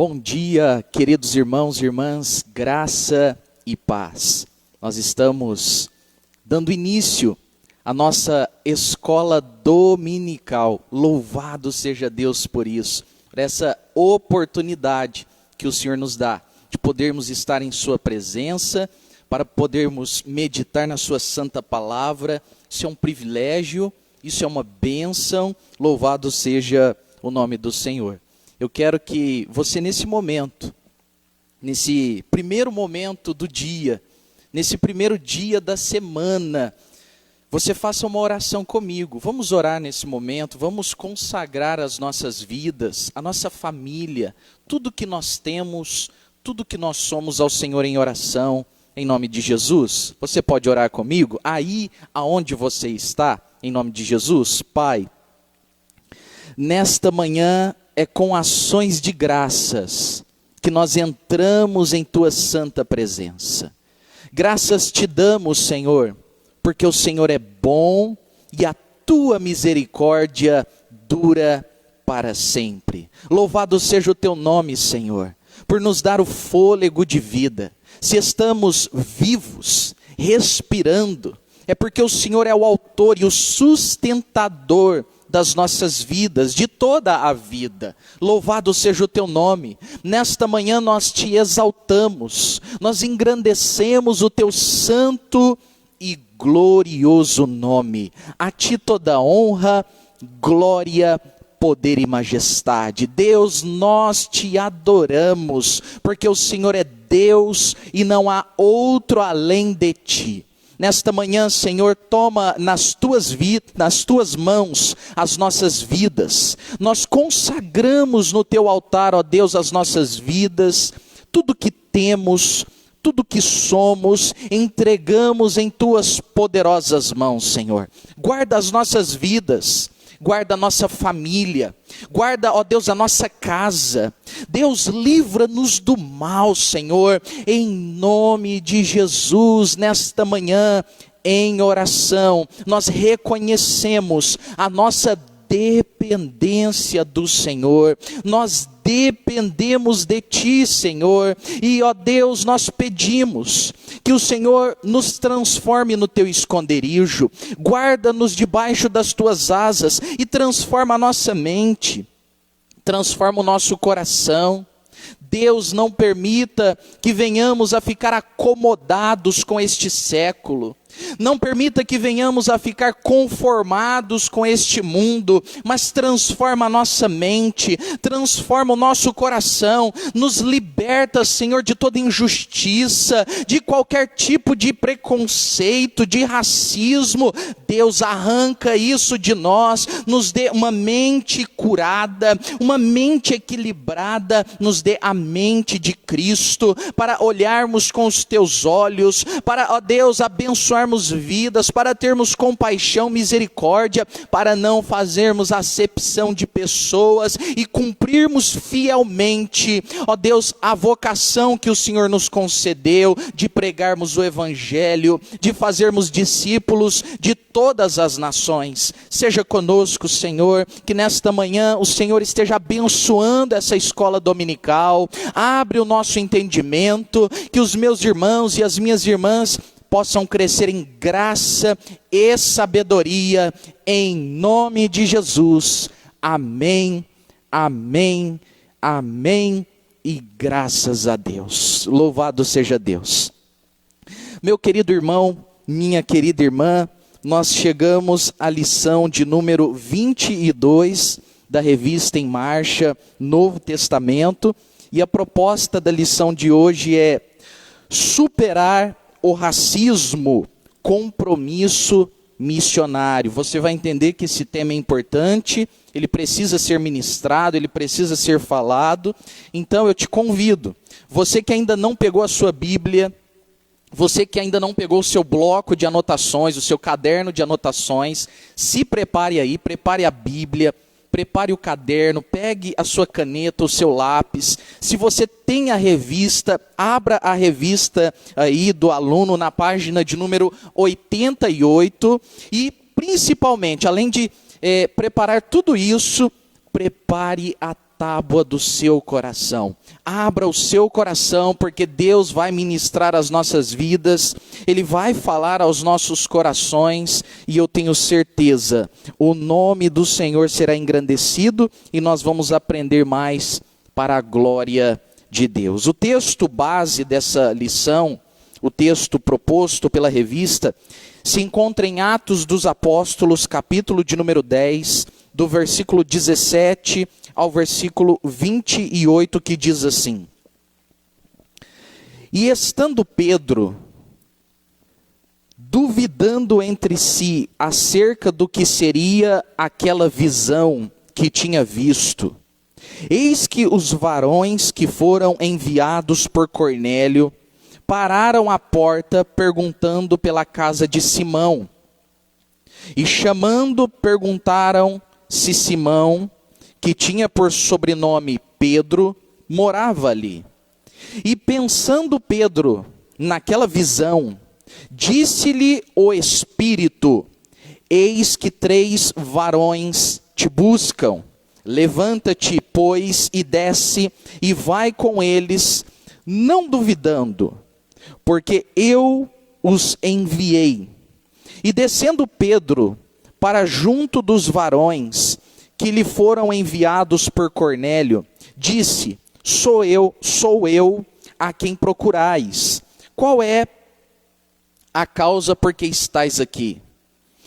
Bom dia, queridos irmãos e irmãs, graça e paz. Nós estamos dando início à nossa escola dominical. Louvado seja Deus por isso, por essa oportunidade que o Senhor nos dá de podermos estar em sua presença, para podermos meditar na sua santa palavra. Isso é um privilégio, isso é uma bênção. Louvado seja o nome do Senhor. Eu quero que você nesse momento, nesse primeiro momento do dia, nesse primeiro dia da semana, você faça uma oração comigo. Vamos orar nesse momento, vamos consagrar as nossas vidas, a nossa família, tudo que nós temos, tudo que nós somos ao Senhor em oração, em nome de Jesus. Você pode orar comigo? Aí aonde você está, em nome de Jesus. Pai, nesta manhã é com ações de graças que nós entramos em tua santa presença. Graças te damos, Senhor, porque o Senhor é bom e a tua misericórdia dura para sempre. Louvado seja o teu nome, Senhor, por nos dar o fôlego de vida. Se estamos vivos, respirando, é porque o Senhor é o autor e o sustentador das nossas vidas, de toda a vida. Louvado seja o teu nome. Nesta manhã nós te exaltamos, nós engrandecemos o teu santo e glorioso nome. A ti toda honra, glória, poder e majestade. Deus, nós te adoramos, porque o Senhor é Deus e não há outro além de ti. Nesta manhã, Senhor, toma nas tuas mãos as nossas vidas. Nós consagramos no teu altar, ó Deus, as nossas vidas, tudo que temos, tudo que somos, entregamos em tuas poderosas mãos, Senhor. Guarda as nossas vidas, guarda a nossa família, guarda, ó Deus, a nossa casa. Deus, livra-nos do mal, Senhor, em nome de Jesus. Nesta manhã, em oração, nós reconhecemos a nossa dependência do Senhor. Nós dependemos de ti, Senhor, e ó Deus, nós pedimos que o Senhor nos transforme no teu esconderijo, guarda-nos debaixo das tuas asas e transforma a nossa mente, transforma o nosso coração. Deus, não permita que venhamos a ficar acomodados com este século. Não permita que venhamos a ficar conformados com este mundo, mas transforma a nossa mente, transforma o nosso coração, nos liberta, Senhor, de toda injustiça, de qualquer tipo de preconceito, de racismo. Deus, arranca isso de nós, nos dê uma mente curada, uma mente equilibrada, nos dê a mente de Cristo, para olharmos com os teus olhos, para, ó Deus, abençoarmos vidas, para termos compaixão, misericórdia, para não fazermos acepção de pessoas e cumprirmos fielmente, ó Deus, a vocação que o Senhor nos concedeu de pregarmos o Evangelho, de fazermos discípulos de todas as nações. Seja conosco, Senhor, que nesta manhã o Senhor esteja abençoando essa escola dominical. Abre o nosso entendimento, que os meus irmãos e as minhas irmãs possam crescer em graça e sabedoria, em nome de Jesus. Amém, amém, amém e graças a Deus. Louvado seja Deus. Meu querido irmão, minha querida irmã, nós chegamos à lição de número 22 da revista Em Marcha, Novo Testamento, e a proposta da lição de hoje é superar o racismo, compromisso missionário. Você vai entender que esse tema é importante, ele precisa ser ministrado, ele precisa ser falado. Então eu te convido, você que ainda não pegou a sua Bíblia, você que ainda não pegou o seu bloco de anotações, o seu caderno de anotações, se prepare aí, prepare a Bíblia, prepare o caderno, pegue a sua caneta, o seu lápis. Se você tem a revista, abra a revista aí do aluno na página de número 88 e principalmente, além de preparar tudo isso, prepare a tábua do seu coração. Abra o seu coração, porque Deus vai ministrar as nossas vidas, Ele vai falar aos nossos corações, e eu tenho certeza, o nome do Senhor será engrandecido, e nós vamos aprender mais para a glória de Deus. O texto base dessa lição, o texto proposto pela revista, se encontra em Atos dos Apóstolos, capítulo de número 10, do versículo 17 ao versículo 28, que diz assim: E estando Pedro duvidando entre si acerca do que seria aquela visão que tinha visto, eis que os varões que foram enviados por Cornélio pararam à porta perguntando pela casa de Simão. E chamando, perguntaram se Simão, que tinha por sobrenome Pedro, morava ali. E pensando Pedro naquela visão, disse-lhe o Espírito: Eis que 3 varões te buscam. Levanta-te, pois, e desce, e vai com eles, não duvidando, porque eu os enviei. E descendo Pedro para junto dos varões que lhe foram enviados por Cornélio, disse: sou eu a quem procurais. Qual é a causa por que estais aqui?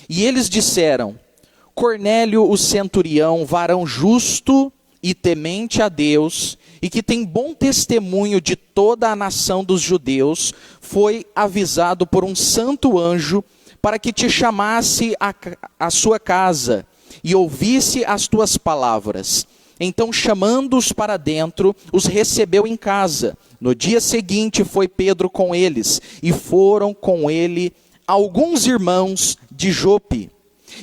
E eles disseram: Cornélio, o centurião, varão justo e temente a Deus, e que tem bom testemunho de toda a nação dos judeus, foi avisado por um santo anjo para que te chamasse à sua casa e ouvisse as tuas palavras. Então, chamando-os para dentro, os recebeu em casa. No dia seguinte foi Pedro com eles, e foram com ele alguns irmãos de Jope.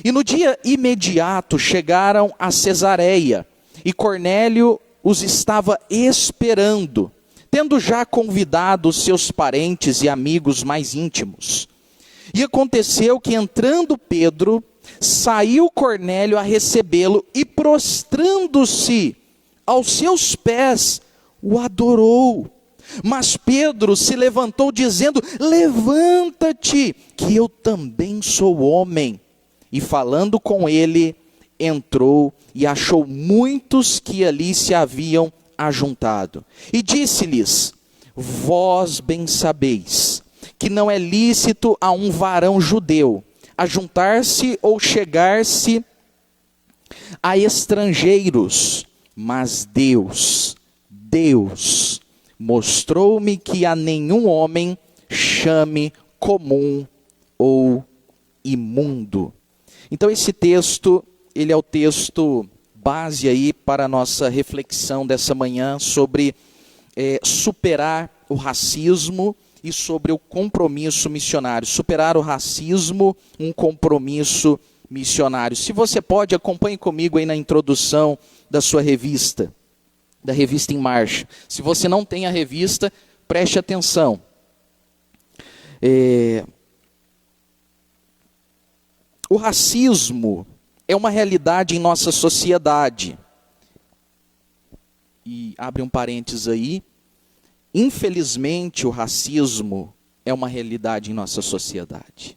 E no dia imediato chegaram a Cesareia, e Cornélio os estava esperando, tendo já convidado os seus parentes e amigos mais íntimos. E aconteceu que, entrando Pedro, saiu Cornélio a recebê-lo, e prostrando-se aos seus pés, o adorou. Mas Pedro se levantou dizendo: levanta-te, que eu também sou homem. E falando com ele, entrou e achou muitos que ali se haviam ajuntado. E disse-lhes: vós bem sabeis que não é lícito a um varão judeu ajuntar-se ou chegar-se a estrangeiros, mas Deus mostrou-me que a nenhum homem chame comum ou imundo. Então esse texto, ele é o texto base aí para a nossa reflexão dessa manhã sobre superar o racismo e sobre o compromisso missionário. Superar o racismo, um compromisso missionário. Se você pode, acompanhe comigo aí na introdução da sua revista, da Revista em Marcha. Se você não tem a revista, preste atenção. O racismo é uma realidade em nossa sociedade. E abre um parênteses aí. Infelizmente, o racismo é uma realidade em nossa sociedade.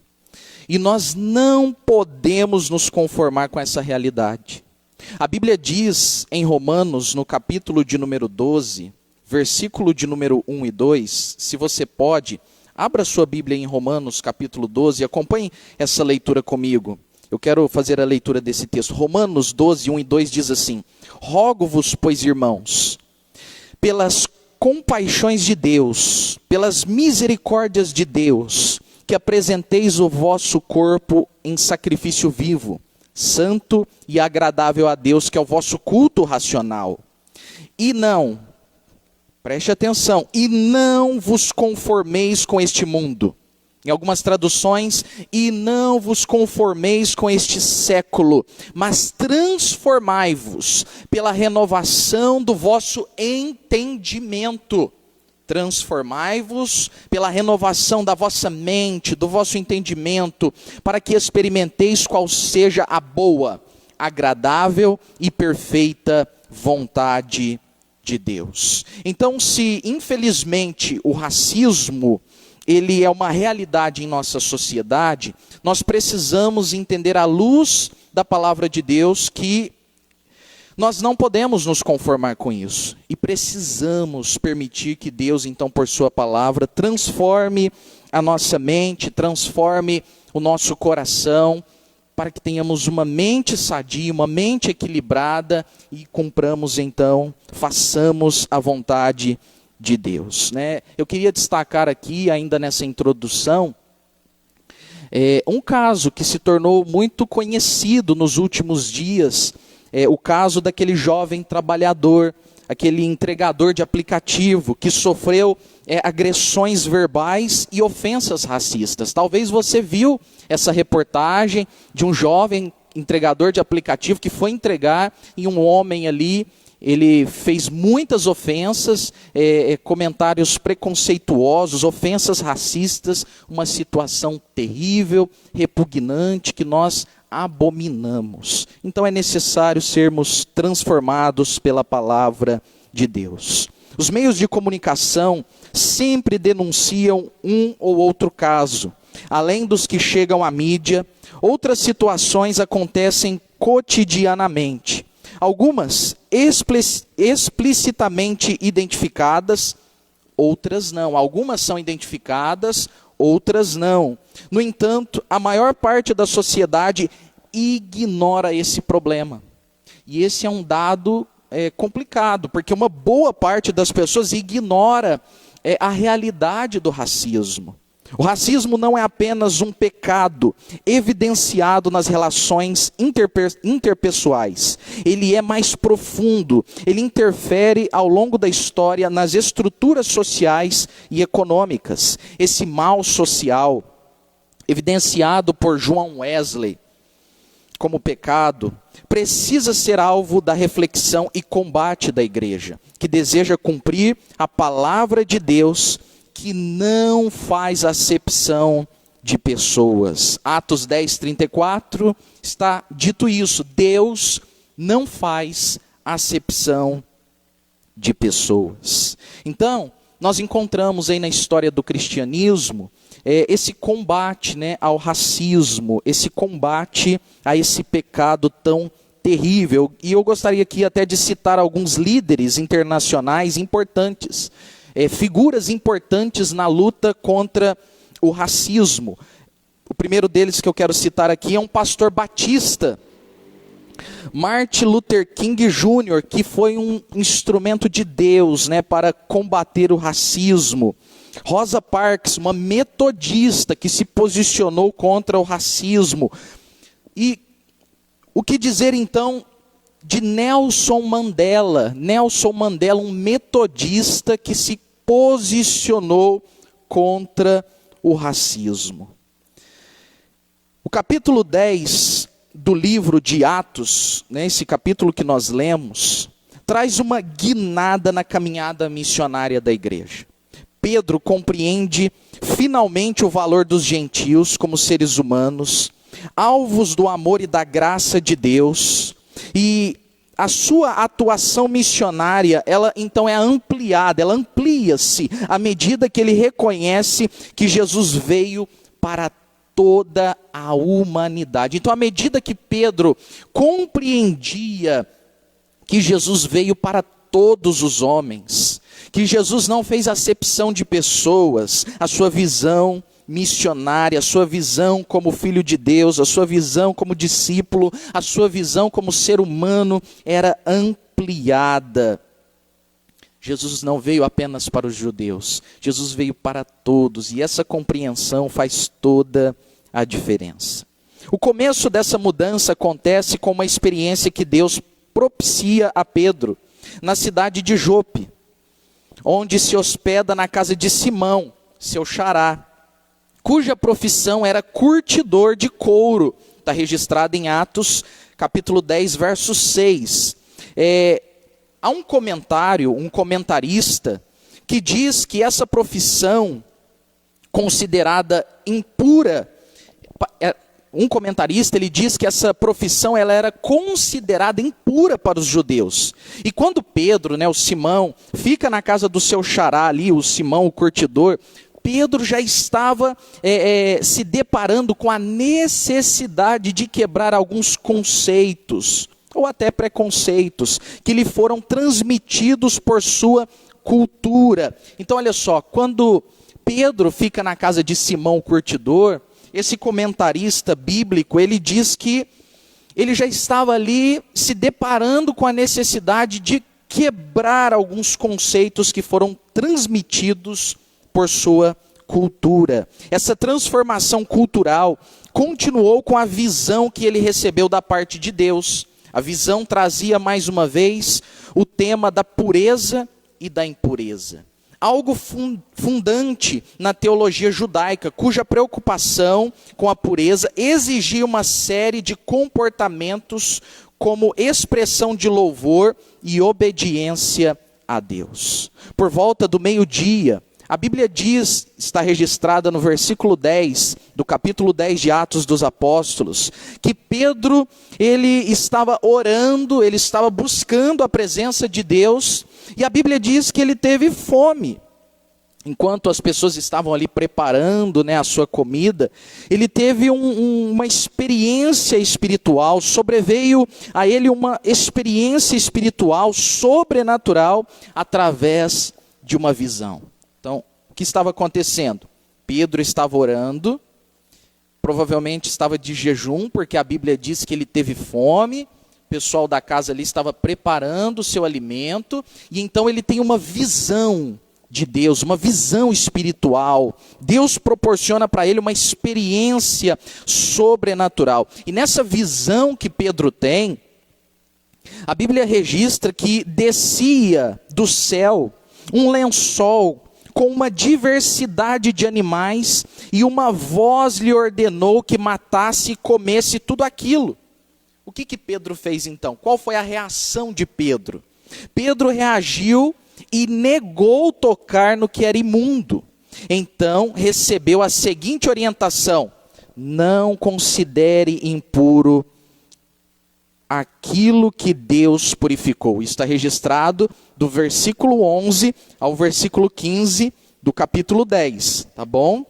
E nós não podemos nos conformar com essa realidade. A Bíblia diz em Romanos, no capítulo de número 12, versículo de número 1 e 2, se você pode, abra sua Bíblia em Romanos, capítulo 12, e acompanhe essa leitura comigo. Eu quero fazer a leitura desse texto. Romanos 12, 1 e 2 diz assim: rogo-vos, pois, irmãos, pelas compaixões de Deus, pelas misericórdias de Deus, que apresenteis o vosso corpo em sacrifício vivo, santo e agradável a Deus, que é o vosso culto racional. E não, preste atenção, e não vos conformeis com este mundo. Em algumas traduções, e não vos conformeis com este século, mas transformai-vos pela renovação do vosso entendimento. Transformai-vos pela renovação da vossa mente, do vosso entendimento, para que experimenteis qual seja a boa, agradável e perfeita vontade de Deus. Então, se infelizmente o racismo ele é uma realidade em nossa sociedade, nós precisamos entender à luz da palavra de Deus que nós não podemos nos conformar com isso. E precisamos permitir que Deus, então, por sua palavra, transforme a nossa mente, transforme o nosso coração, para que tenhamos uma mente sadia, uma mente equilibrada e cumpramos, então, façamos a vontade de Deus, né? Eu queria destacar aqui, ainda nessa introdução, um caso que se tornou muito conhecido nos últimos dias, o caso daquele jovem trabalhador, aquele entregador de aplicativo que sofreu agressões verbais e ofensas racistas. Talvez você viu essa reportagem de um jovem entregador de aplicativo que foi entregar e um homem ali, ele fez muitas ofensas, comentários preconceituosos, ofensas racistas, uma situação terrível, repugnante, que nós abominamos. Então é necessário sermos transformados pela palavra de Deus. Os meios de comunicação sempre denunciam um ou outro caso. Além dos que chegam à mídia, outras situações acontecem cotidianamente. Algumas explicitamente identificadas, outras não. Algumas são identificadas, outras não. No entanto, a maior parte da sociedade ignora esse problema. E esse é um dado complicado, porque uma boa parte das pessoas ignora a realidade do racismo. O racismo não é apenas um pecado evidenciado nas relações interpessoais. Ele é mais profundo. Ele interfere ao longo da história nas estruturas sociais e econômicas. Esse mal social, evidenciado por John Wesley como pecado, precisa ser alvo da reflexão e combate da igreja, que deseja cumprir a palavra de Deus, que não faz acepção de pessoas. Atos 10:34 está dito isso. Deus não faz acepção de pessoas. Então, nós encontramos aí na história do cristianismo esse combate, né, ao racismo, esse combate a esse pecado tão terrível. E eu gostaria aqui até de citar alguns líderes internacionais importantes, figuras importantes na luta contra o racismo. O primeiro deles que eu quero citar aqui é um pastor batista, Martin Luther King Jr., que foi um instrumento de Deus, né, para combater o racismo. Rosa Parks, uma metodista que se posicionou contra o racismo. E o que dizer então de Nelson Mandela? Nelson Mandela, um metodista que se posicionou contra o racismo. O capítulo 10 do livro de Atos, né, esse capítulo que nós lemos, traz uma guinada na caminhada missionária da igreja. Pedro compreende finalmente o valor dos gentios como seres humanos, alvos do amor e da graça de Deus, e a sua atuação missionária, ela então é ampliada, ela amplia-se à medida que ele reconhece que Jesus veio para toda a humanidade. Então, à medida que Pedro compreendia que Jesus veio para todos os homens, que Jesus não fez acepção de pessoas, a sua visão missionária, a sua visão como filho de Deus, a sua visão como discípulo, a sua visão como ser humano era ampliada. Jesus não veio apenas para os judeus, Jesus veio para todos, e essa compreensão faz toda a diferença. O começo dessa mudança acontece com uma experiência que Deus propicia a Pedro, na cidade de Jope, onde se hospeda na casa de Simão, seu xará, cuja profissão era curtidor de couro. Está registrado em Atos, capítulo 10, verso 6. Há um comentarista, que diz que essa profissão, considerada impura, um comentarista, ele diz que essa profissão ela era considerada impura para os judeus. E quando Pedro, o Simão, fica na casa do seu xará ali, o Simão, o curtidor, Pedro já estava se deparando com a necessidade de quebrar alguns conceitos, ou até preconceitos, que lhe foram transmitidos por sua cultura. Então olha só, quando Pedro fica na casa de Simão, o curtidor, esse comentarista bíblico, ele diz que ele já estava ali se deparando com a necessidade de quebrar alguns conceitos que foram transmitidos por sua cultura. Essa transformação cultural continuou com a visão que ele recebeu da parte de Deus. A visão trazia mais uma vez o tema da pureza e da impureza. Algo fundante na teologia judaica, cuja preocupação com a pureza exigia uma série de comportamentos como expressão de louvor e obediência a Deus. Por volta do meio-dia, a Bíblia diz, está registrada no versículo 10, do capítulo 10 de Atos dos Apóstolos, que Pedro, ele estava orando, ele estava buscando a presença de Deus, e a Bíblia diz que ele teve fome. Enquanto as pessoas estavam ali preparando a sua comida, ele teve uma experiência espiritual, sobreveio a ele uma experiência espiritual sobrenatural através de uma visão. Então, o que estava acontecendo? Pedro estava orando, provavelmente estava de jejum, porque a Bíblia diz que ele teve fome, o pessoal da casa ali estava preparando o seu alimento, e então ele tem uma visão de Deus, uma visão espiritual. Deus proporciona para ele uma experiência sobrenatural. E nessa visão que Pedro tem, a Bíblia registra que descia do céu um lençol com uma diversidade de animais, e uma voz lhe ordenou que matasse e comesse tudo aquilo. O que Pedro fez então? Qual foi a reação de Pedro? Pedro reagiu e negou tocar no que era imundo. Então recebeu a seguinte orientação: não considere impuro aquilo que Deus purificou. Isso está registrado do versículo 11 ao versículo 15 do capítulo 10, tá bom?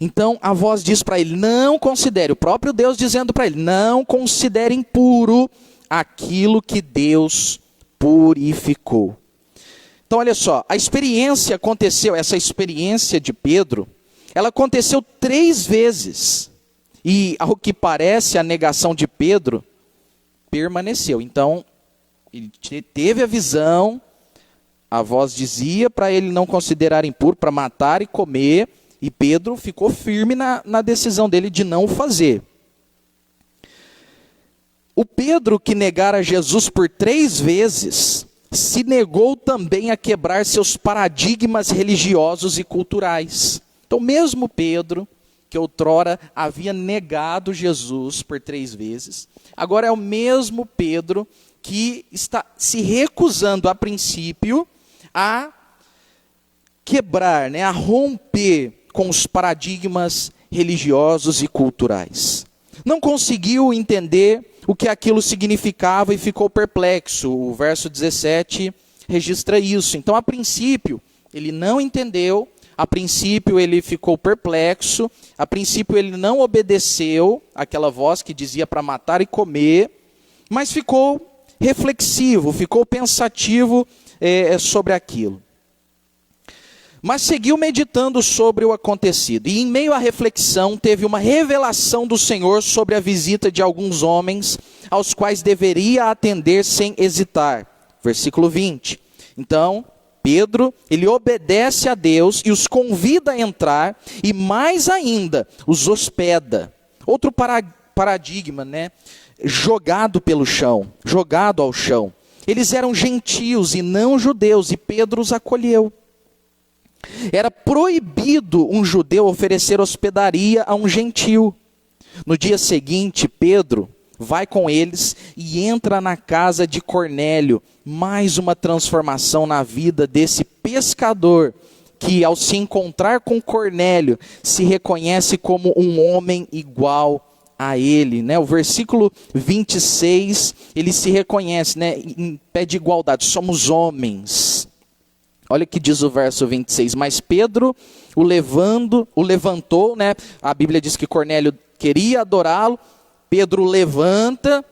Então a voz diz para ele, não considere, o próprio Deus dizendo para ele, não considere impuro aquilo que Deus purificou. Então olha só, a experiência aconteceu, essa experiência de Pedro, ela aconteceu 3 vezes. E ao que parece a negação de Pedro permaneceu. Então, ele teve a visão, a voz dizia para ele não considerar impuro, para matar e comer, e Pedro ficou firme na decisão dele de não o fazer. O Pedro que negara Jesus por 3 vezes, se negou também a quebrar seus paradigmas religiosos e culturais. Então mesmo Pedro, que outrora havia negado Jesus por 3 vezes, agora é o mesmo Pedro que está se recusando a princípio a quebrar, a romper com os paradigmas religiosos e culturais. Não conseguiu entender o que aquilo significava e ficou perplexo. O verso 17 registra isso. Então, a princípio, ele não entendeu, a princípio ele ficou perplexo, a princípio ele não obedeceu àquela voz que dizia para matar e comer, mas ficou reflexivo, ficou pensativo sobre aquilo. Mas seguiu meditando sobre o acontecido. E em meio à reflexão, teve uma revelação do Senhor sobre a visita de alguns homens, aos quais deveria atender sem hesitar. Versículo 20. Então, Pedro, ele obedece a Deus e os convida a entrar, e mais ainda, os hospeda. Outro paradigma, jogado pelo chão, jogado ao chão. Eles eram gentios e não judeus, e Pedro os acolheu. Era proibido um judeu oferecer hospedaria a um gentio. No dia seguinte, Pedro vai com eles e entra na casa de Cornélio. Mais uma transformação na vida desse pescador que ao se encontrar com Cornélio, se reconhece como um homem igual a ele, né? O versículo 26, ele se reconhece, né, em pé de igualdade, somos homens. Olha o que diz o verso 26, mas Pedro o levantou, né? A Bíblia diz que Cornélio queria adorá-lo, Pedro levanta,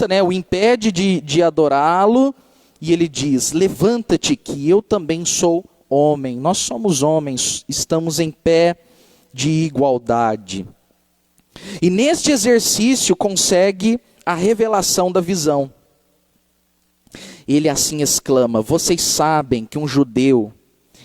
né? O impede de adorá-lo, e ele diz, levanta-te que eu também sou homem. Nós somos homens, estamos em pé de igualdade. E neste exercício consegue a revelação da visão. Ele assim exclama, vocês sabem que um judeu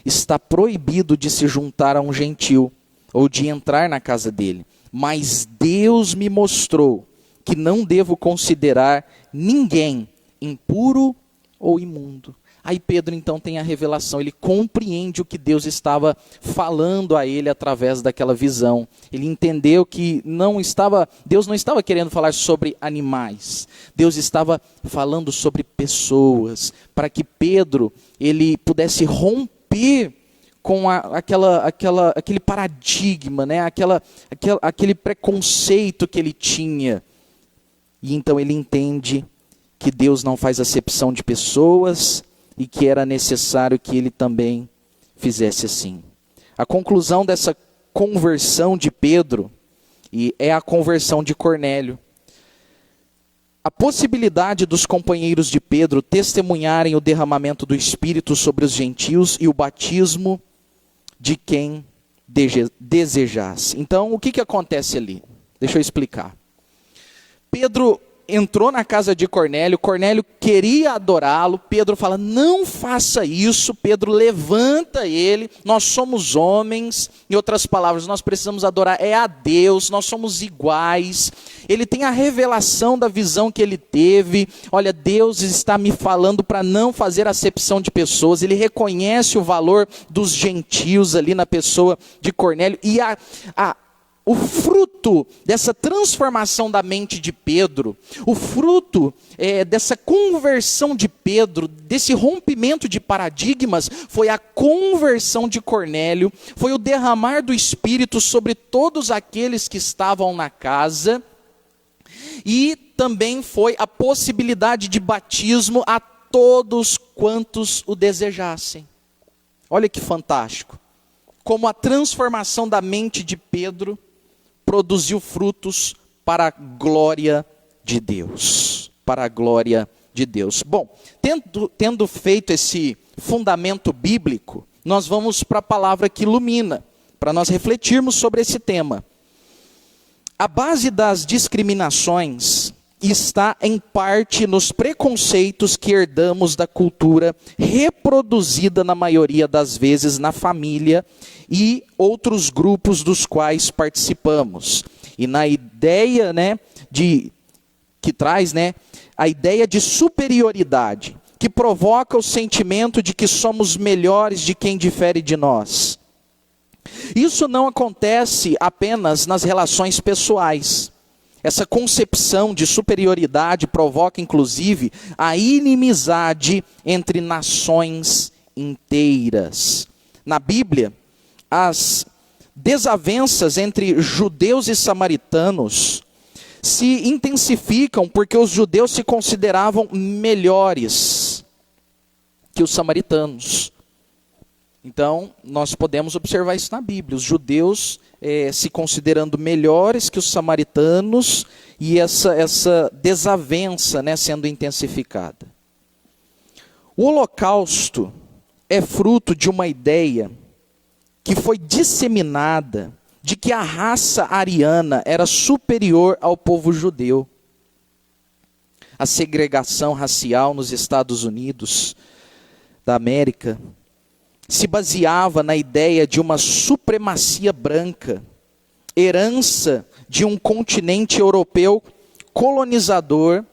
está proibido de se juntar a um gentil, ou de entrar na casa dele. Mas Deus me mostrou que não devo considerar ninguém impuro ou imundo. Aí Pedro então tem a revelação, ele compreende o que Deus estava falando a ele através daquela visão. Ele entendeu que Deus não estava querendo falar sobre animais, Deus estava falando sobre pessoas, para que Pedro ele pudesse romper com aquele paradigma, né? aquele preconceito que ele tinha. E então ele entende que Deus não faz acepção de pessoas, e que era necessário que ele também fizesse assim. A conclusão dessa conversão de Pedro é a conversão de Cornélio. A possibilidade dos companheiros de Pedro testemunharem o derramamento do Espírito sobre os gentios e o batismo de quem desejasse. Então, o que acontece ali? Deixa eu explicar. Pedro entrou na casa de Cornélio, Cornélio queria adorá-lo, Pedro fala, não faça isso, Pedro levanta ele, nós somos homens, em outras palavras, nós precisamos adorar a Deus, nós somos iguais. Ele tem a revelação da visão que ele teve, olha, Deus está me falando para não fazer acepção de pessoas, ele reconhece o valor dos gentios ali na pessoa de Cornélio, e o fruto dessa transformação da mente de Pedro, o fruto dessa conversão de Pedro, desse rompimento de paradigmas, foi a conversão de Cornélio, foi o derramar do Espírito sobre todos aqueles que estavam na casa, e também foi a possibilidade de batismo a todos quantos o desejassem. Olha que fantástico, como a transformação da mente de Pedro produziu frutos para a glória de Deus. Para a glória de Deus. Bom, tendo feito esse fundamento bíblico, nós vamos para a palavra que ilumina, para nós refletirmos sobre esse tema. A base das discriminações está em parte nos preconceitos que herdamos da cultura, reproduzida na maioria das vezes na família e outros grupos dos quais participamos. E na ideia, que traz, a ideia de superioridade, que provoca o sentimento de que somos melhores de quem difere de nós. Isso não acontece apenas nas relações pessoais. Essa concepção de superioridade provoca, inclusive, a inimizade entre nações inteiras. Na Bíblia, as desavenças entre judeus e samaritanos se intensificam porque os judeus se consideravam melhores que os samaritanos. Então, nós podemos observar isso na Bíblia. Os judeus se considerando melhores que os samaritanos e essa desavença sendo intensificada. O Holocausto é fruto de uma ideia que foi disseminada de que a raça ariana era superior ao povo judeu. A segregação racial nos Estados Unidos da América se baseava na ideia de uma supremacia branca, herança de um continente europeu colonizador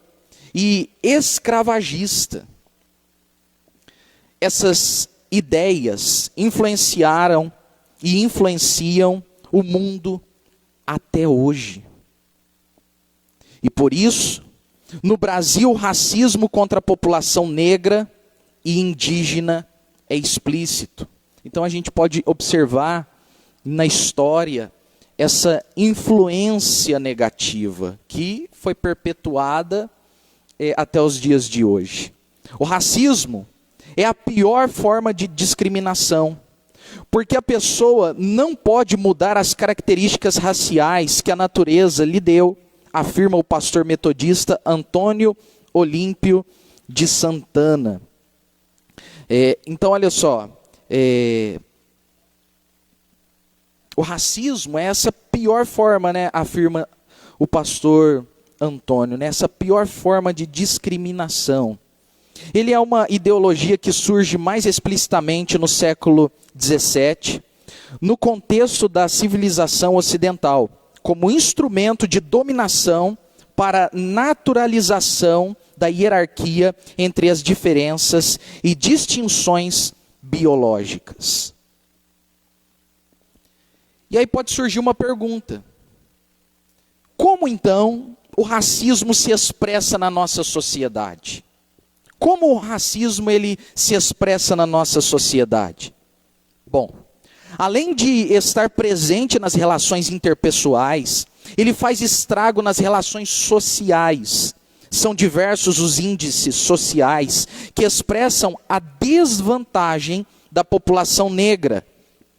e escravagista. Essas ideias influenciaram e influenciam o mundo até hoje. E por isso, no Brasil, o racismo contra a população negra e indígena é explícito. Então a gente pode observar na história essa influência negativa que foi perpetuada até os dias de hoje. O racismo é a pior forma de discriminação, porque a pessoa não pode mudar as características raciais que a natureza lhe deu, afirma o pastor metodista Antônio Olímpio de Santana. Então, olha só, o racismo é essa pior forma, né, afirma o pastor Antônio, né, essa pior forma de discriminação. Ele é uma ideologia que surge mais explicitamente no século XVII, no contexto da civilização ocidental, como instrumento de dominação para naturalização da hierarquia entre as diferenças e distinções biológicas. E aí pode surgir uma pergunta: como então o racismo se expressa na nossa sociedade? Como o racismo ele se expressa na nossa sociedade? Bom, além de estar presente nas relações interpessoais, ele faz estrago nas relações sociais. São diversos os índices sociais que expressam a desvantagem da população negra,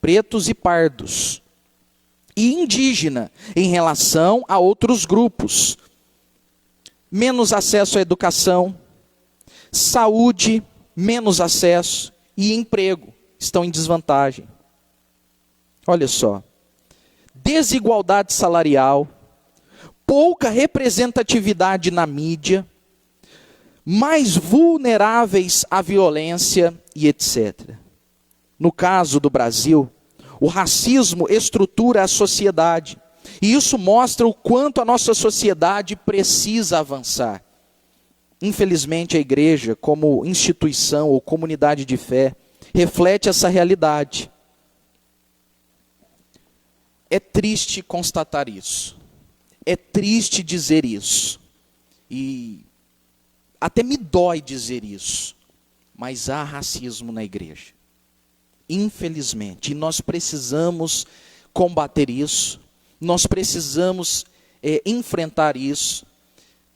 pretos e pardos, e indígena em relação a outros grupos. Menos acesso à educação, saúde, menos acesso e emprego estão em desvantagem. Olha só, desigualdade salarial, pouca representatividade na mídia, mais vulneráveis à violência e etc. No caso do Brasil, o racismo estrutura a sociedade, e isso mostra o quanto a nossa sociedade precisa avançar. Infelizmente, a igreja, como instituição ou comunidade de fé, reflete essa realidade. É triste constatar isso. É triste dizer isso. E até me dói dizer isso. Mas há racismo na igreja. Infelizmente. E nós precisamos combater isso. Nós precisamos enfrentar isso.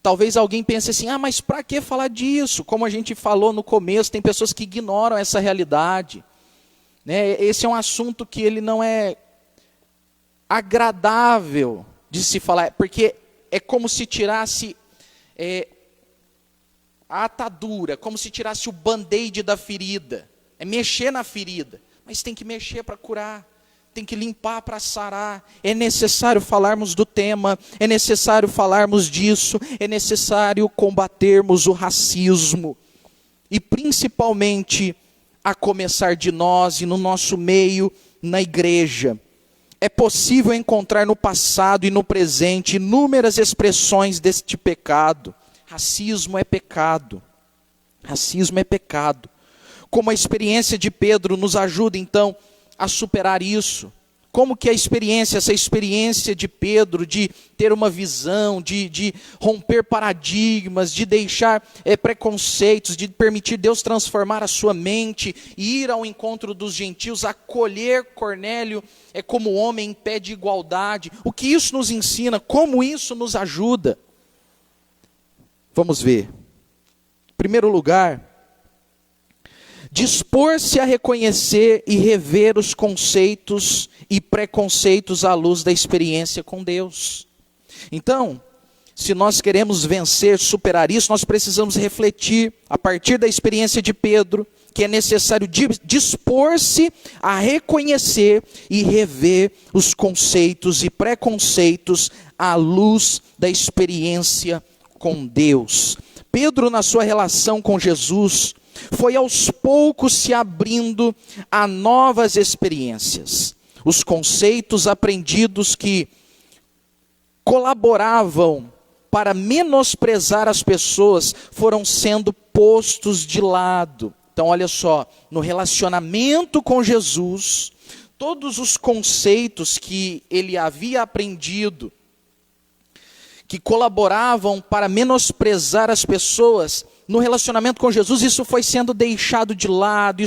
Talvez alguém pense assim, mas para que falar disso? Como a gente falou no começo, tem pessoas que ignoram essa realidade. Né? Esse é um assunto que ele não é agradável de se falar, porque é como se tirasse a atadura, como se tirasse o band-aid da ferida. É mexer na ferida, mas tem que mexer para curar. Tem que limpar para sarar. É necessário falarmos do tema, é necessário falarmos disso, é necessário combatermos o racismo. E principalmente a começar de nós e no nosso meio, na igreja. É possível encontrar no passado e no presente inúmeras expressões deste pecado. Racismo é pecado. Racismo é pecado. Como a experiência de Pedro nos ajuda então a superar isso. Como que essa experiência de Pedro, de ter uma visão, de romper paradigmas, de deixar preconceitos, de permitir Deus transformar a sua mente, e ir ao encontro dos gentios, acolher Cornélio como homem em pé de igualdade. O que isso nos ensina? Como isso nos ajuda? Vamos ver. Em primeiro lugar, dispor-se a reconhecer e rever os conceitos e preconceitos à luz da experiência com Deus. Então, se nós queremos vencer, superar isso, nós precisamos refletir, a partir da experiência de Pedro, que é necessário dispor-se a reconhecer e rever os conceitos e preconceitos à luz da experiência com Deus. Pedro, na sua relação com Jesus, foi aos poucos se abrindo a novas experiências. Os conceitos aprendidos que colaboravam para menosprezar as pessoas foram sendo postos de lado. Então, olha só, no relacionamento com Jesus, todos os conceitos que ele havia aprendido, que colaboravam para menosprezar as pessoas, no relacionamento com Jesus, isso foi sendo deixado de lado,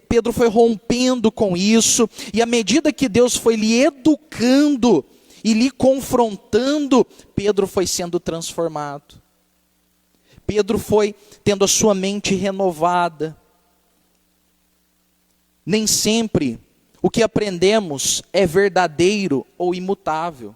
Pedro foi rompendo com isso, e à medida que Deus foi lhe educando e lhe confrontando, Pedro foi sendo transformado. Pedro foi tendo a sua mente renovada. Nem sempre o que aprendemos é verdadeiro ou imutável.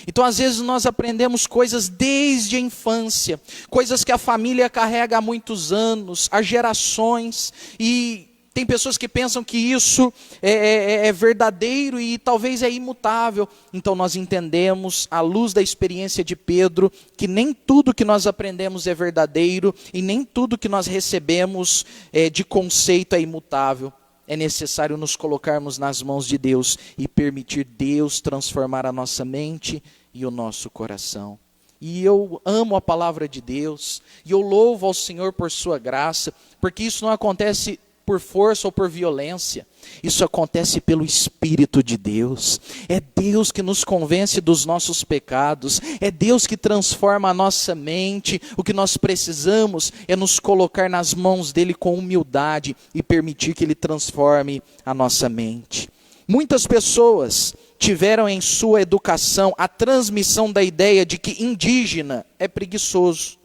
Então, às vezes, nós aprendemos coisas desde a infância, coisas que a família carrega há muitos anos, há gerações, e tem pessoas que pensam que isso é verdadeiro e talvez é imutável. Então, nós entendemos, à luz da experiência de Pedro, que nem tudo que nós aprendemos é verdadeiro e nem tudo que nós recebemos de conceito é imutável. É necessário nos colocarmos nas mãos de Deus e permitir Deus transformar a nossa mente e o nosso coração. E eu amo a palavra de Deus, e eu louvo ao Senhor por sua graça, porque isso não acontece por força ou por violência, isso acontece pelo Espírito de Deus. É Deus que nos convence dos nossos pecados, é Deus que transforma a nossa mente. O que nós precisamos é nos colocar nas mãos dele com humildade e permitir que ele transforme a nossa mente. Muitas pessoas tiveram em sua educação a transmissão da ideia de que indígena é preguiçoso,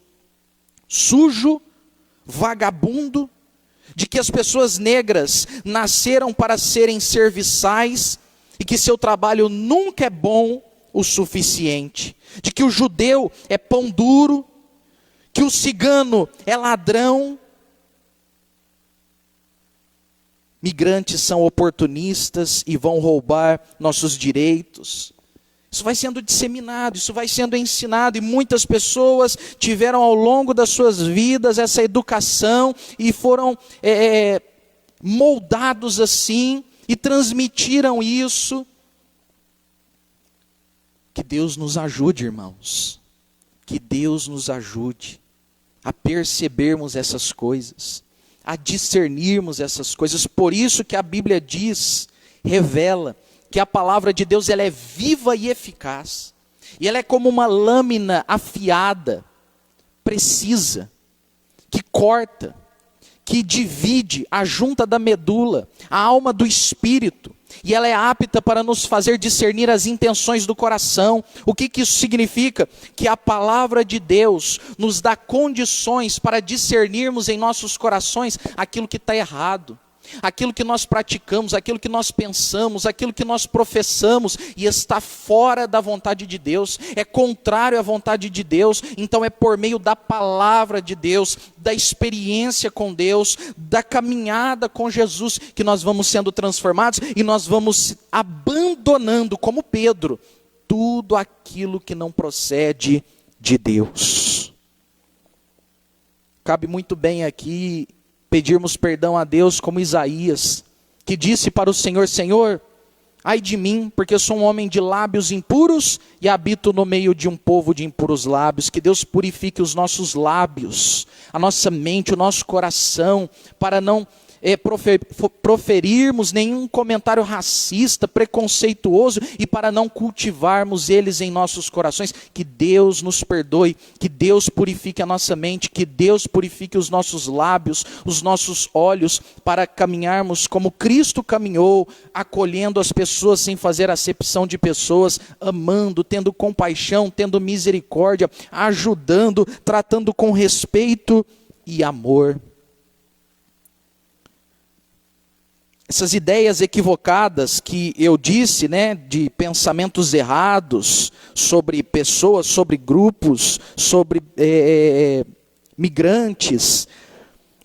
sujo, vagabundo, de que as pessoas negras nasceram para serem serviçais e que seu trabalho nunca é bom o suficiente, de que o judeu é pão duro, que o cigano é ladrão, migrantes são oportunistas e vão roubar nossos direitos. Isso vai sendo disseminado, isso vai sendo ensinado, e muitas pessoas tiveram ao longo das suas vidas essa educação e foram moldados assim e transmitiram isso. Que Deus nos ajude, irmãos, que Deus nos ajude a percebermos essas coisas, a discernirmos essas coisas. Por isso que a Bíblia diz, revela, que a palavra de Deus ela é viva e eficaz. E ela é como uma lâmina afiada, precisa, que corta, que divide a junta da medula, a alma do espírito. E ela é apta para nos fazer discernir as intenções do coração. O que isso significa? Que a palavra de Deus nos dá condições para discernirmos em nossos corações aquilo que está errado, aquilo que nós praticamos, aquilo que nós pensamos, aquilo que nós professamos e está fora da vontade de Deus, é contrário à vontade de Deus. Então é por meio da palavra de Deus, da experiência com Deus, da caminhada com Jesus, que nós vamos sendo transformados e nós vamos abandonando, como Pedro, tudo aquilo que não procede de Deus. Cabe muito bem aqui pedirmos perdão a Deus como Isaías, que disse para o Senhor: Senhor, ai de mim, porque eu sou um homem de lábios impuros e habito no meio de um povo de impuros lábios. Que Deus purifique os nossos lábios, a nossa mente, o nosso coração, para não proferirmos nenhum comentário racista, preconceituoso, e para não cultivarmos eles em nossos corações. Que Deus nos perdoe, que Deus purifique a nossa mente, que Deus purifique os nossos lábios, os nossos olhos, para caminharmos como Cristo caminhou, acolhendo as pessoas sem fazer acepção de pessoas, amando, tendo compaixão, tendo misericórdia, ajudando, tratando com respeito e amor. Essas ideias equivocadas que eu disse, de pensamentos errados sobre pessoas, sobre grupos, sobre migrantes,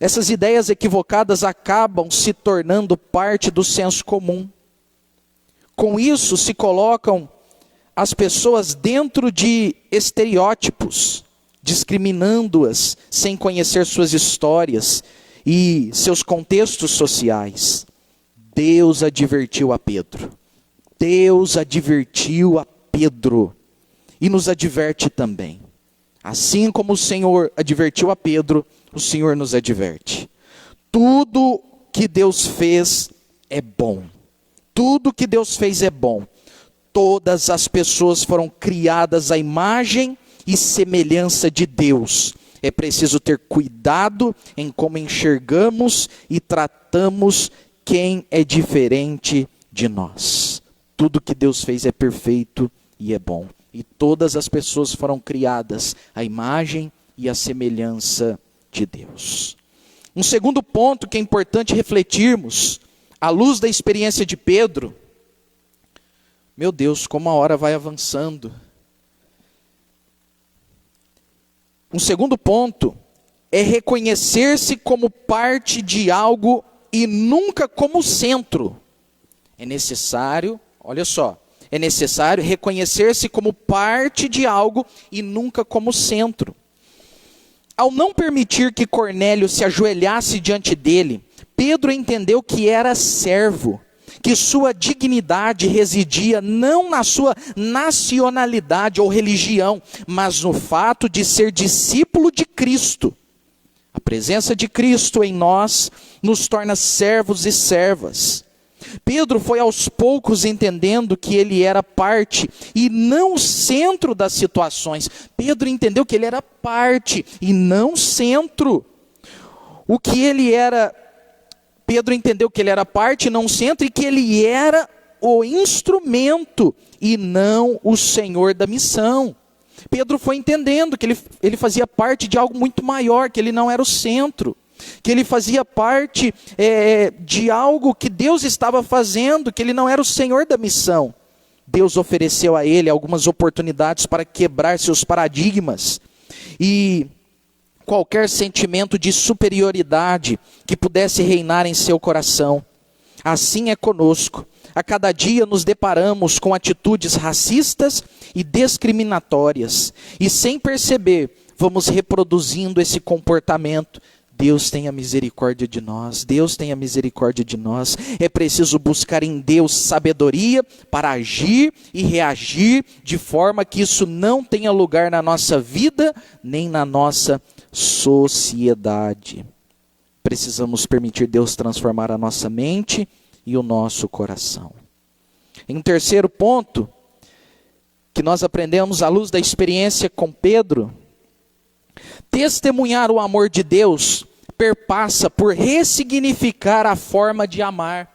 essas ideias equivocadas acabam se tornando parte do senso comum. Com isso se colocam as pessoas dentro de estereótipos, discriminando-as sem conhecer suas histórias e seus contextos sociais. Deus advertiu a Pedro. Deus advertiu a Pedro. E nos adverte também. Assim como o Senhor advertiu a Pedro, o Senhor nos adverte. Tudo que Deus fez é bom. Tudo que Deus fez é bom. Todas as pessoas foram criadas à imagem e semelhança de Deus. É preciso ter cuidado em como enxergamos e tratamos quem é diferente de nós. Tudo que Deus fez é perfeito e é bom. E todas as pessoas foram criadas à imagem e à semelhança de Deus. Um segundo ponto que é importante refletirmos, à luz da experiência de Pedro. Meu Deus, como a hora vai avançando. Um segundo ponto é reconhecer-se como parte de algo e nunca como centro. É necessário, olha só, é necessário reconhecer-se como parte de algo e nunca como centro. Ao não permitir que Cornélio se ajoelhasse diante dele, Pedro entendeu que era servo, que sua dignidade residia não na sua nacionalidade ou religião, mas no fato de ser discípulo de Cristo. A presença de Cristo em nós nos torna servos e servas. Pedro foi aos poucos entendendo que ele era parte e não centro das situações. Pedro entendeu que ele era parte e não centro. O que ele era, Pedro entendeu que ele era parte e não centro, e que ele era o instrumento e não o Senhor da missão. Pedro foi entendendo que ele fazia parte de algo muito maior, que ele não era o centro, que ele fazia parte de algo que Deus estava fazendo, que ele não era o Senhor da missão. Deus ofereceu a ele algumas oportunidades para quebrar seus paradigmas e qualquer sentimento de superioridade que pudesse reinar em seu coração. Assim é conosco. A cada dia nos deparamos com atitudes racistas e discriminatórias, e sem perceber, vamos reproduzindo esse comportamento. Deus tenha misericórdia de nós, Deus tenha misericórdia de nós. É preciso buscar em Deus sabedoria para agir e reagir de forma que isso não tenha lugar na nossa vida, nem na nossa sociedade. Precisamos permitir Deus transformar a nossa mente e o nosso coração. Em terceiro ponto, que nós aprendemos à luz da experiência com Pedro, testemunhar o amor de Deus perpassa por ressignificar a forma de amar.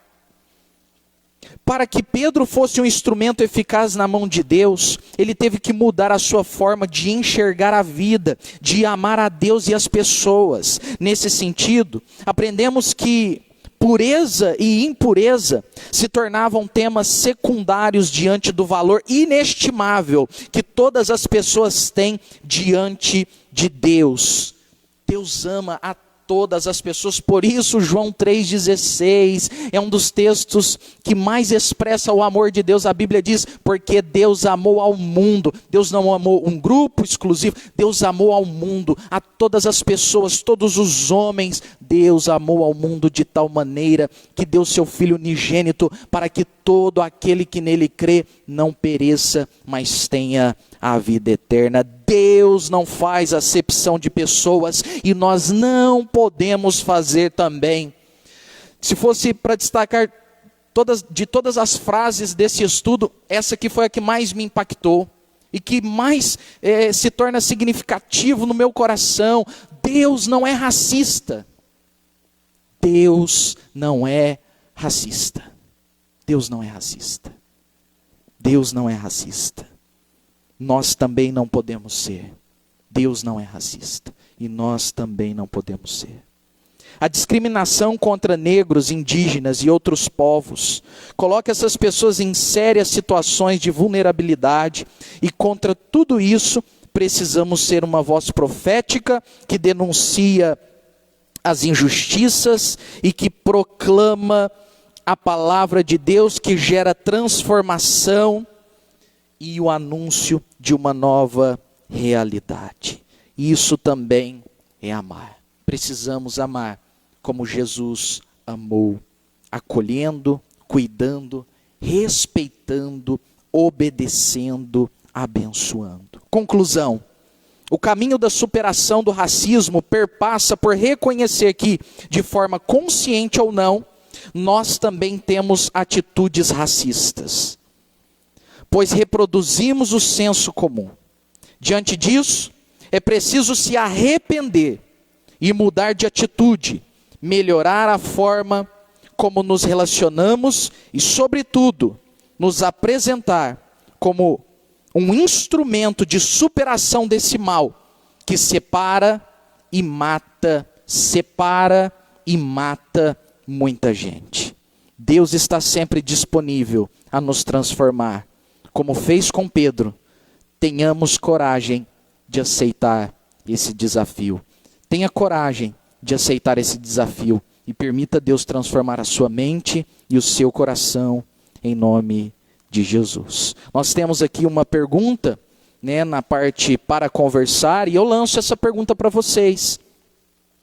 Para que Pedro fosse um instrumento eficaz na mão de Deus, ele teve que mudar a sua forma de enxergar a vida, de amar a Deus e as pessoas. Nesse sentido, aprendemos que pureza e impureza se tornavam temas secundários diante do valor inestimável que todas as pessoas têm diante de Deus. Deus ama a todas as pessoas, por isso João 3,16 é um dos textos que mais expressa o amor de Deus. A Bíblia diz, porque Deus amou ao mundo. Deus não amou um grupo exclusivo, Deus amou ao mundo, a todas as pessoas, todos os homens. Deus amou ao mundo de tal maneira que deu seu Filho unigênito para que todo aquele que nele crê não pereça, mas tenha a vida eterna. Deus não faz acepção de pessoas e nós não podemos fazer também. Se fosse para destacar de todas as frases desse estudo, essa aqui foi a que mais me impactou e que mais se torna significativo no meu coração. Deus não é racista. Deus não é racista. Deus não é racista. Deus não é racista. Nós também não podemos ser. Deus não é racista. E nós também não podemos ser. A discriminação contra negros, indígenas e outros povos coloca essas pessoas em sérias situações de vulnerabilidade. E contra tudo isso, precisamos ser uma voz profética que denuncia as injustiças e que proclama a palavra de Deus, que gera transformação e o anúncio de uma nova realidade. Isso também é amar. Precisamos amar como Jesus amou, acolhendo, cuidando, respeitando, obedecendo, abençoando. Conclusão: o caminho da superação do racismo perpassa por reconhecer que, de forma consciente ou não, nós também temos atitudes racistas, pois reproduzimos o senso comum. Diante disso, é preciso se arrepender e mudar de atitude, melhorar a forma como nos relacionamos e, sobretudo, nos apresentar como um instrumento de superação desse mal que separa e mata muita gente. Deus está sempre disponível a nos transformar. Como fez com Pedro, tenhamos coragem de aceitar esse desafio. Tenha coragem de aceitar esse desafio e permita Deus transformar a sua mente e o seu coração em nome de Jesus. Nós temos aqui uma pergunta, na parte para conversar, e eu lanço essa pergunta para vocês.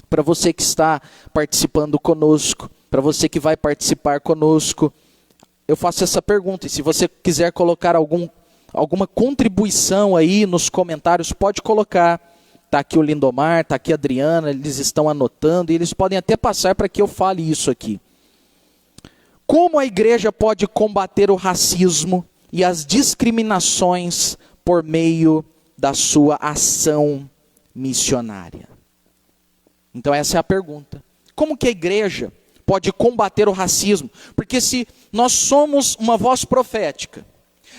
Para você que está participando conosco, para você que vai participar conosco, eu faço essa pergunta. E se você quiser colocar alguma contribuição aí nos comentários, pode colocar. Está aqui o Lindomar, está aqui a Adriana, eles estão anotando, e eles podem até passar para que eu fale isso aqui. Como a igreja pode combater o racismo e as discriminações por meio da sua ação missionária? Então essa é a pergunta. Como que a igreja pode combater o racismo? Porque se nós somos uma voz profética,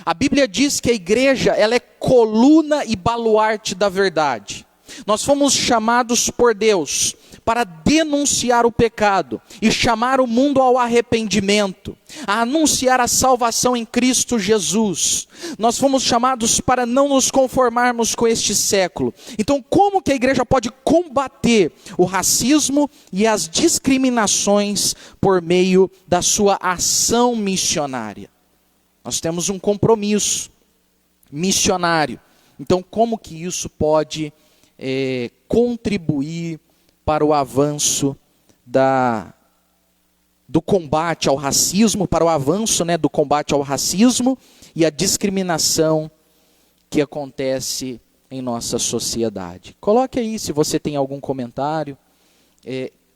a Bíblia diz que a igreja ela é coluna e baluarte da verdade. Nós fomos chamados por Deus para denunciar o pecado e chamar o mundo ao arrependimento, a anunciar a salvação em Cristo Jesus. Nós fomos chamados para não nos conformarmos com este século. Então, como que a igreja pode combater o racismo e as discriminações por meio da sua ação missionária? Nós temos um compromisso missionário. Então, como que isso pode contribuir para o avanço do combate ao racismo, para o avanço do combate ao racismo e a discriminação que acontece em nossa sociedade? Coloque aí se você tem algum comentário.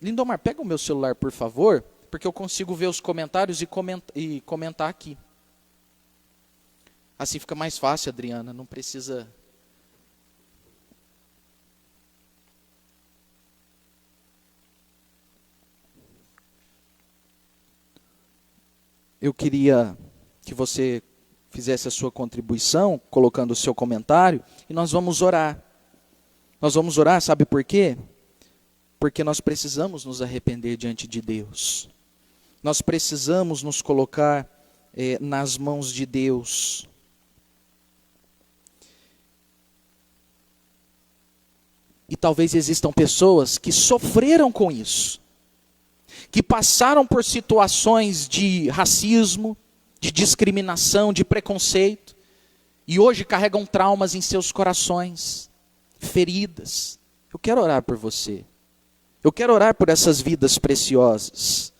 Lindomar, pega o meu celular, por favor, porque eu consigo ver os comentários e comentar aqui. Assim fica mais fácil, Adriana, não precisa... Eu queria que você fizesse a sua contribuição, colocando o seu comentário, e nós vamos orar. Nós vamos orar, sabe por quê? Porque nós precisamos nos arrepender diante de Deus. Nós precisamos nos colocar nas mãos de Deus. E talvez existam pessoas que sofreram com isso, que passaram por situações de racismo, de discriminação, de preconceito, e hoje carregam traumas em seus corações, feridas. Eu quero orar por você. Eu quero orar por essas vidas preciosas.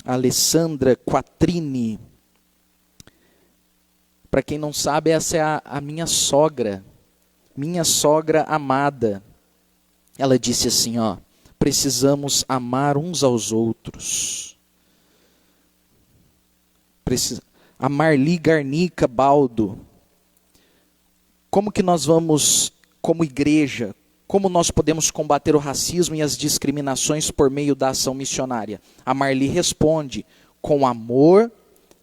Alessandra Quattrini. Para quem não sabe, essa é a minha sogra. Minha sogra amada. Ela disse assim, precisamos amar uns aos outros. A Marli Garnica Baldo. Como que nós vamos, como igreja, como nós podemos combater o racismo e as discriminações por meio da ação missionária? A Marli responde, com amor,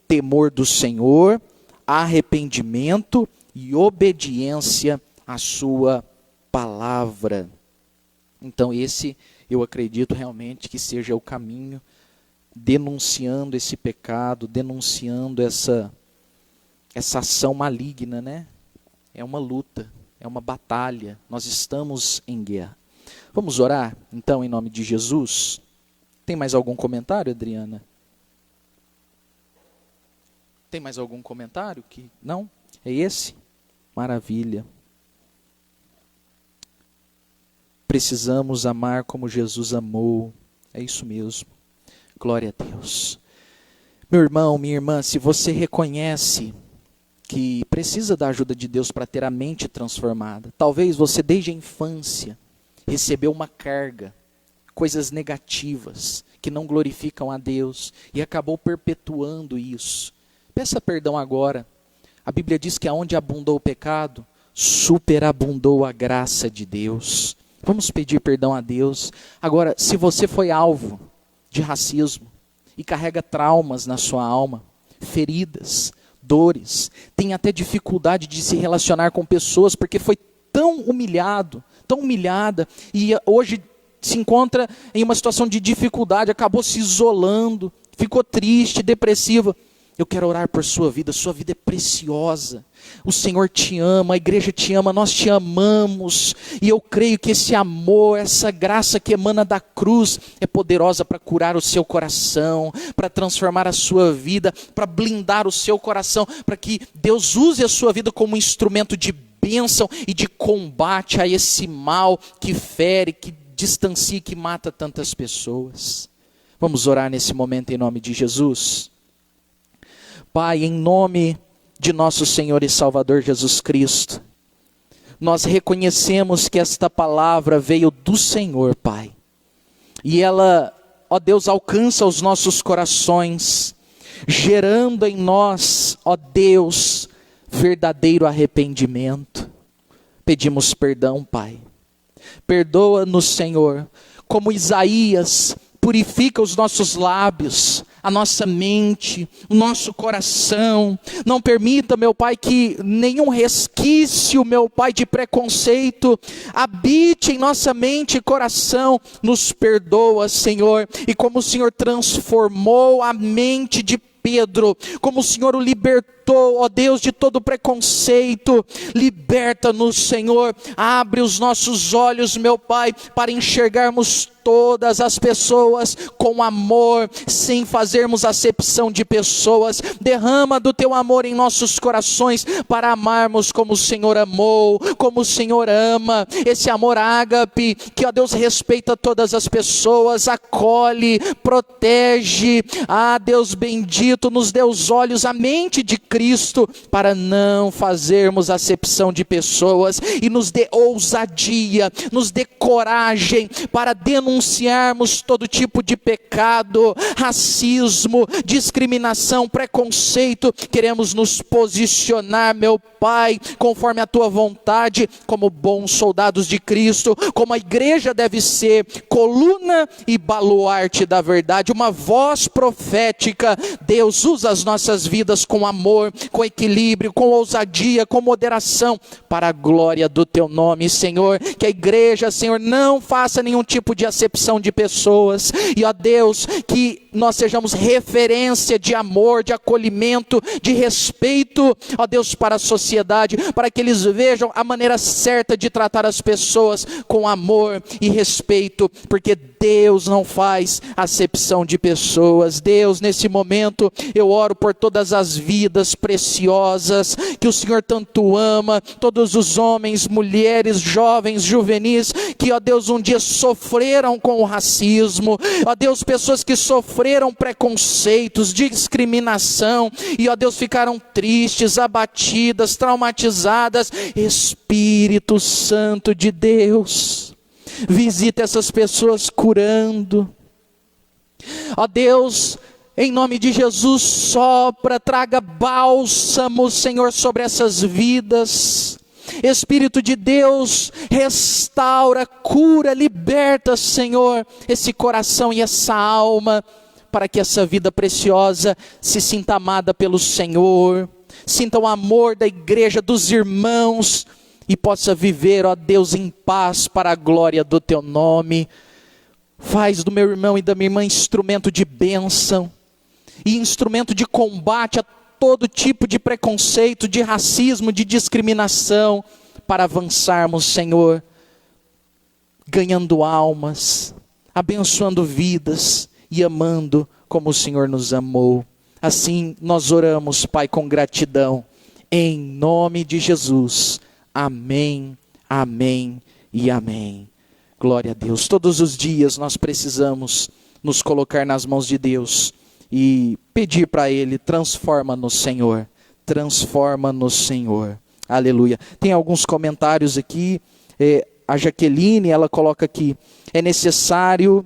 temor do Senhor, arrependimento e obediência à sua palavra. Então esse, eu acredito realmente que seja o caminho, denunciando esse pecado, denunciando essa ação maligna, É uma luta, é uma batalha, nós estamos em guerra. Vamos orar, então, em nome de Jesus? Tem mais algum comentário, Adriana? Tem mais algum comentário? Não? É esse? Maravilha. Precisamos amar como Jesus amou. É isso mesmo. Glória a Deus. Meu irmão, minha irmã, se você reconhece que precisa da ajuda de Deus para ter a mente transformada, talvez você desde a infância recebeu uma carga, coisas negativas que não glorificam a Deus e acabou perpetuando isso. Peça perdão agora. A Bíblia diz que aonde abundou o pecado, superabundou a graça de Deus. Vamos pedir perdão a Deus. Agora, se você foi alvo de racismo e carrega traumas na sua alma, feridas, dores, tem até dificuldade de se relacionar com pessoas porque foi tão humilhado, tão humilhada, e hoje se encontra em uma situação de dificuldade, acabou se isolando, ficou triste, depressiva. Eu quero orar por sua vida é preciosa. O Senhor te ama, a igreja te ama, nós te amamos. E eu creio que esse amor, essa graça que emana da cruz é poderosa para curar o seu coração, para transformar a sua vida, para blindar o seu coração, para que Deus use a sua vida como instrumento de bênção e de combate a esse mal que fere, que distancia, que mata tantas pessoas. Vamos orar nesse momento em nome de Jesus. Pai, em nome de nosso Senhor e Salvador Jesus Cristo, nós reconhecemos que esta palavra veio do Senhor, Pai. E ela, ó Deus, alcança os nossos corações, gerando em nós, ó Deus, verdadeiro arrependimento. Pedimos perdão, Pai. Perdoa-nos, Senhor, como Isaías purifica os nossos lábios, a nossa mente, o nosso coração. Não permita, meu Pai, que nenhum resquício, meu Pai, de preconceito habite em nossa mente e coração. Nos perdoa, Senhor, e como o Senhor transformou a mente de Pedro, como o Senhor o libertou, ó Deus, de todo preconceito, liberta-nos, Senhor, abre os nossos olhos, meu Pai, para enxergarmos todas as pessoas com amor, sem fazermos acepção de pessoas. Derrama do teu amor em nossos corações, para amarmos como o Senhor amou, como o Senhor ama, esse amor ágape, que ó Deus respeita todas as pessoas, acolhe, protege. Deus bendito, nos dê os olhos, a mente de Cristo, para não fazermos acepção de pessoas, e nos dê ousadia, nos dê coragem, para denunciarmos todo tipo de pecado, racismo, discriminação, preconceito. Queremos nos posicionar, meu Pai, conforme a tua vontade, como bons soldados de Cristo, como a igreja deve ser, coluna e baluarte da verdade, uma voz profética. Deus, usa as nossas vidas com amor, com equilíbrio, com ousadia, com moderação, para a glória do teu nome, Senhor. Que a igreja, Senhor, não faça nenhum tipo de acepção de pessoas, e ó Deus, que nós sejamos referência de amor, de acolhimento, de respeito, ó Deus, para a sociedade, para que eles vejam a maneira certa de tratar as pessoas com amor e respeito, porque Deus não faz acepção de pessoas. Deus, nesse momento eu oro por todas as vidas preciosas que o Senhor tanto ama, todos os homens, mulheres, jovens, juvenis, que ó Deus um dia sofreram com o racismo, ó Deus, pessoas que sofreram preconceitos, discriminação, e ó Deus, ficaram tristes, abatidas, traumatizadas. Espírito Santo de Deus, visita essas pessoas curando. Ó Deus, em nome de Jesus, sopra, traga bálsamo, Senhor, sobre essas vidas. Espírito de Deus, restaura, cura, liberta, Senhor, esse coração e essa alma, para que essa vida preciosa se sinta amada pelo Senhor, sinta o amor da igreja, dos irmãos, e possa viver, ó Deus, em paz para a glória do teu nome. Faz do meu irmão e da minha irmã instrumento de bênção e instrumento de combate a todo tipo de preconceito, de racismo, de discriminação, para avançarmos, Senhor, ganhando almas, abençoando vidas e amando como o Senhor nos amou. Assim nós oramos, Pai, com gratidão, em nome de Jesus. Amém, amém e amém. Glória a Deus. Todos os dias nós precisamos nos colocar nas mãos de Deus e pedir para Ele: transforma-nos, Senhor, transforma-nos, Senhor. Aleluia. Tem alguns comentários aqui. A Jaqueline, ela coloca aqui: é necessário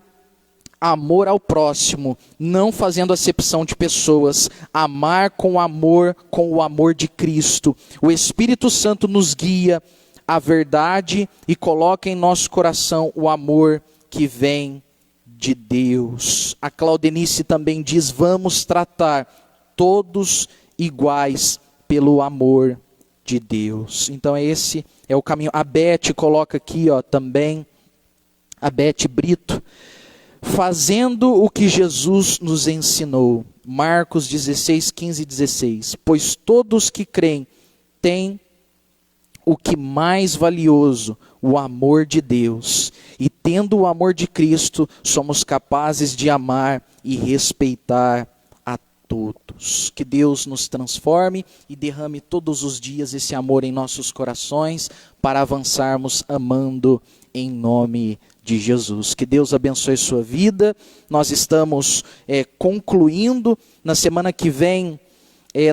amor ao próximo, não fazendo acepção de pessoas, amar com o amor de Cristo. O Espírito Santo nos guia à verdade e coloca em nosso coração o amor que vem de Deus. A Claudenice também diz: vamos tratar todos iguais pelo amor de Deus. Então esse é o caminho. A Beth coloca aqui também, a Beth Brito, fazendo o que Jesus nos ensinou. Marcos 16, 15 e 16. Pois todos que creem têm o que mais valioso, o amor de Deus. E tendo o amor de Cristo, somos capazes de amar e respeitar a todos. Que Deus nos transforme e derrame todos os dias esse amor em nossos corações, para avançarmos amando em nome de Jesus. Que Deus abençoe sua vida. Nós estamos concluindo. Na semana que vem,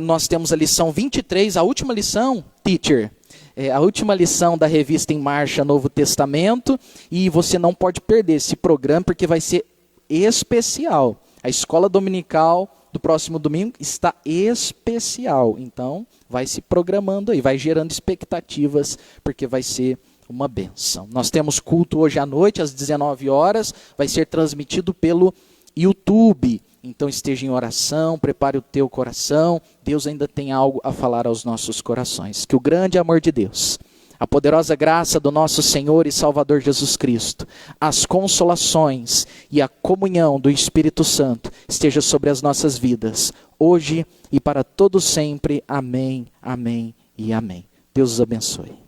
nós temos a lição 23, a última lição, teacher. A última lição da revista Em Marcha Novo Testamento, e você não pode perder esse programa porque vai ser especial. A escola dominical do próximo domingo está especial, então vai se programando aí, vai gerando expectativas, porque vai ser uma bênção. Nós temos culto hoje à noite às 19 horas, vai ser transmitido pelo YouTube. Então esteja em oração, prepare o teu coração. Deus ainda tem algo a falar aos nossos corações. Que o grande amor de Deus, a poderosa graça do nosso Senhor e Salvador Jesus Cristo, as consolações e a comunhão do Espírito Santo esteja sobre as nossas vidas, hoje e para todo sempre. Amém, amém e amém. Deus os abençoe.